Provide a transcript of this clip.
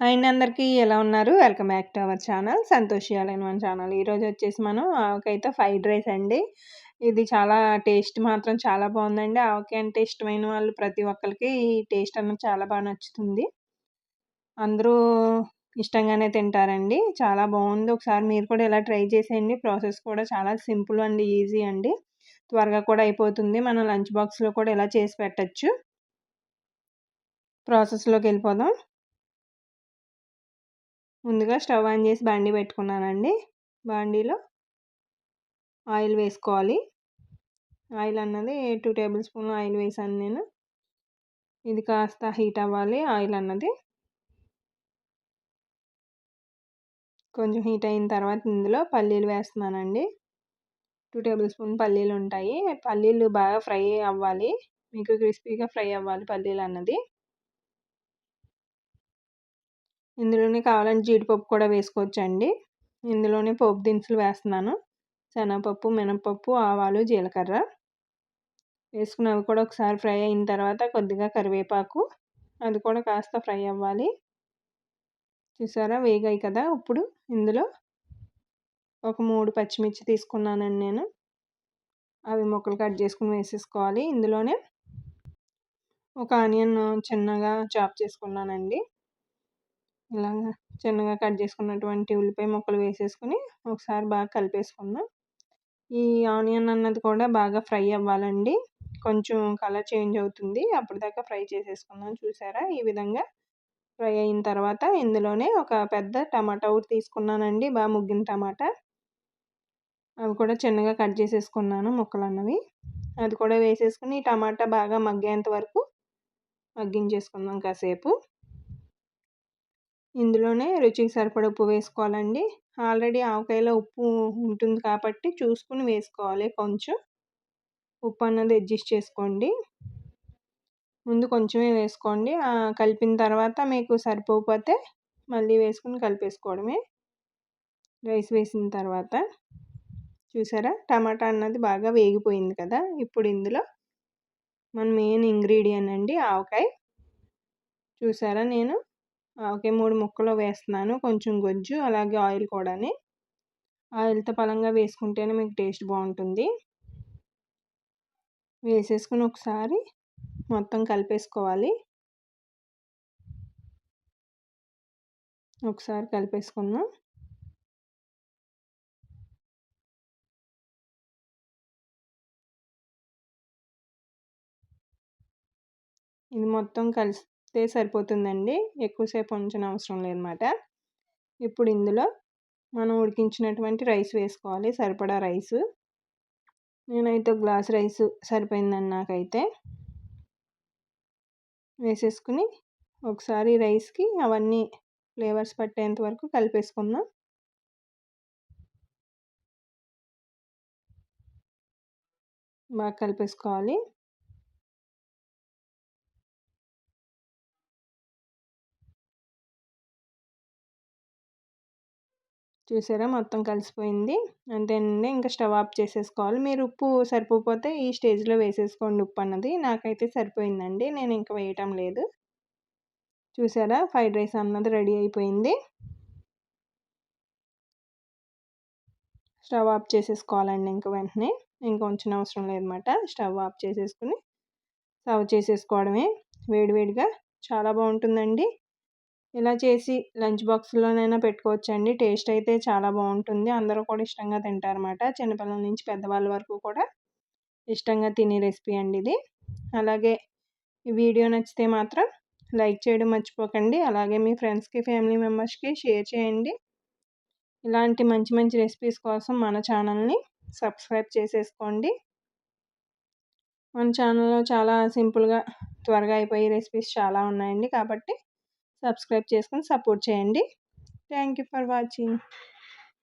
Hi అండి అందరికీ ఎలా ఉన్నారు? Welcome back to our channel Santoshi all in one channel. ఈరోజు వచ్చేసి మనం ఆవకాయతో ఫ్రైడ్ రైస్ అండి. ఇది చాలా టేస్ట్ మాత్రం చాలా బాగుందండి. ఆవకాయ అంటే ఇష్టమైన వాళ్ళు ప్రతి ఒక్కరికి ఈ టేస్ట్ అన్నది చాలా బాగా నచ్చుతుంది. అందరూ ఇష్టంగానే తింటారండి. చాలా బాగుంది. ఒకసారి మీరు కూడా ఇలా ట్రై చేసేయండి. ప్రాసెస్ కూడా చాలా సింపుల్ అండ్ ఈజీ అండి. త్వరగా కూడా అయిపోతుంది. మనం లంచ్ బాక్స్‌లో కూడా ఇలా చేసి పెట్టొచ్చు. ప్రాసెస్‌లోకి వెళ్ళిపోదాం. ముందుగా స్టవ్ ఆన్ చేసి బాండీ పెట్టుకున్నానండి. బాండీలో ఆయిల్ వేసుకోవాలి. ఆయిల్ అన్నది 2 టేబుల్ స్పూన్‌ల ఆయిల్ వేసాను నేను. ఇది కాస్త హీట్ అవ్వాలి ఆయిల్ అన్నది. కొంచెం హీట్ అయిన తర్వాత ఇందులో పల్లీలు వేస్తున్నానండి. 2 టేబుల్ స్పూన్ పల్లీలు ఉంటాయి. పల్లీలు బాగా ఫ్రై అవ్వాలి. మీకు క్రిస్పీగా ఫ్రై అవ్వాలి పల్లీలు అన్నది. ఇందులోనే కావాలంటే జీడిపప్పు కూడా వేసుకోవచ్చండి. ఇందులోనే పోపు దినుసులు వేస్తున్నాను. శనగపప్పు, మినపప్పు, ఆవాలు, జీలకర్ర వేసుకుని అవి కూడా ఒకసారి ఫ్రై అయిన తర్వాత కొద్దిగా కరివేపాకు అది కూడా కాస్త ఫ్రై అవ్వాలి. చూసారా వేగాయి కదా! ఇప్పుడు ఇందులో ఒక 3 పచ్చిమిర్చి తీసుకున్నానండి నేను. అవి ముక్కలు కట్ చేసుకొని వేసేసుకోవాలి. ఇందులోనే ఒక ఆనియన్ చిన్నగా చాప్ చేసుకున్నానండి. ఇలాగా చిన్నగా కట్ చేసుకున్నటువంటి ఉల్లిపాయ ముక్కలు వేసేసుకొని ఒకసారి బాగా కలిపేసుకుందాం. ఈ ఆనియన్ అన్నది కూడా బాగా ఫ్రై అవ్వాలండి. కొంచెం కలర్ చేంజ్ అవుతుంది. అప్పటిదాకా ఫ్రై చేసేసుకుందాం. చూసారా ఈ విధంగా ఫ్రై అయిన తర్వాత ఇందులోనే ఒక పెద్ద టమాటా ఒకటి తీసుకున్నానండి. బాగా ముగ్గిన టమాటా. అవి కూడా చిన్నగా కట్ చేసేసుకున్నాను ముక్కలన్నవి. అది కూడా వేసేసుకుని టమాటా బాగా మగ్గేంత వరకు మగ్గించేసుకుందాం కాసేపు. ఇందులోనే రుచికి సరిపడా ఉప్పు వేసుకోవాలండి. ఆల్రెడీ ఆవకాయలో ఉప్పు ఉంటుంది కాబట్టి చూసుకుని వేసుకోవాలి కొంచెం. ఉప్పు అన్నది అడ్జస్ట్ చేసుకోండి. ముందు కొంచెమే వేసుకోండి. కలిపిన తర్వాత మీకు సరిపోకపోతే మళ్ళీ వేసుకుని కలిపేసుకోవడమే. రైస్ వేసిన తర్వాత చూసారా టమాటా అన్నది బాగా వేగిపోయింది కదా! ఇప్పుడు ఇందులో మన మెయిన్ ఇంగ్రీడియంట్ అండి ఆవకాయ. చూసారా నేను ఆవకాయ 3 ముక్కలు వేస్తున్నాను. కొంచెం గొజ్జు అలాగే ఆయిల్ కూడాని. ఆయిల్‌తో పలంగా వేసుకుంటేనే మీకు టేస్ట్ బాగుంటుంది. వేసేసుకుని ఒకసారి మొత్తం కలిపేసుకోవాలి. ఒకసారి కలిపేసుకుందాం. ఇది మొత్తం కలిస్తే సరిపోతుందండి. ఎక్కువసేపు ఉంచనవసరం లేదన్నమాట. ఇప్పుడు ఇందులో మనం ఉడికించినటువంటి రైస్ వేసుకోవాలి. సరిపడా రైసు. నేనైతే ఒక గ్లాస్ రైస్ సరిపోయిందండి నాకైతే. వేసేసుకుని ఒకసారి రైస్‌కి అవన్నీ ఫ్లేవర్స్ పట్టేంత వరకు కలిపేసుకుందాం. బాగా కలిపేసుకోవాలి. చూసారా మొత్తం కలిసిపోయింది. అంతేనండి. ఇంకా స్టవ్ ఆఫ్ చేసేసుకోవాలి. మీరు ఉప్పు సరిపోకపోతే ఈ స్టేజ్‌లో వేసేసుకోండి ఉప్పు అన్నది. నాకైతే సరిపోయిందండి. నేను ఇంక వేయటం లేదు. చూసారా ఫ్రైడ్ రైస్ అన్నది రెడీ అయిపోయింది. స్టవ్ ఆఫ్ చేసేసుకోవాలండి ఇంక వెంటనే. ఇంక ఉంచనవసరం లేదన్నమాట. స్టవ్ ఆఫ్ చేసేసుకుని సర్వ్ చేసేసుకోవడమే వేడివేడిగా. చాలా బాగుంటుందండి. ఇలా చేసి లంచ్ బాక్స్‌లోనైనా పెట్టుకోవచ్చండి. టేస్ట్ అయితే చాలా బాగుంటుంది. అందరూ కూడా ఇష్టంగా తింటారన్నమాట. చిన్నపిల్లల నుంచి పెద్దవాళ్ళ వరకు కూడా ఇష్టంగా తినే రెసిపీ అండి ఇది. అలాగే ఈ వీడియో నచ్చితే మాత్రం లైక్ చేయడం మర్చిపోకండి. అలాగే మీ ఫ్రెండ్స్‌కి, ఫ్యామిలీ మెంబర్స్‌కి షేర్ చేయండి. ఇలాంటి మంచి మంచి రెసిపీస్ కోసం మన ఛానల్‌ని సబ్స్క్రైబ్ చేసేసుకోండి. మన ఛానల్‌లో చాలా సింపుల్‌గా త్వరగా అయిపోయే రెసిపీస్ చాలా ఉన్నాయండి. కాబట్టి సబ్స్క్రైబ్ చేసుకొని సపోర్ట్ చేయండి. Thank you for watching.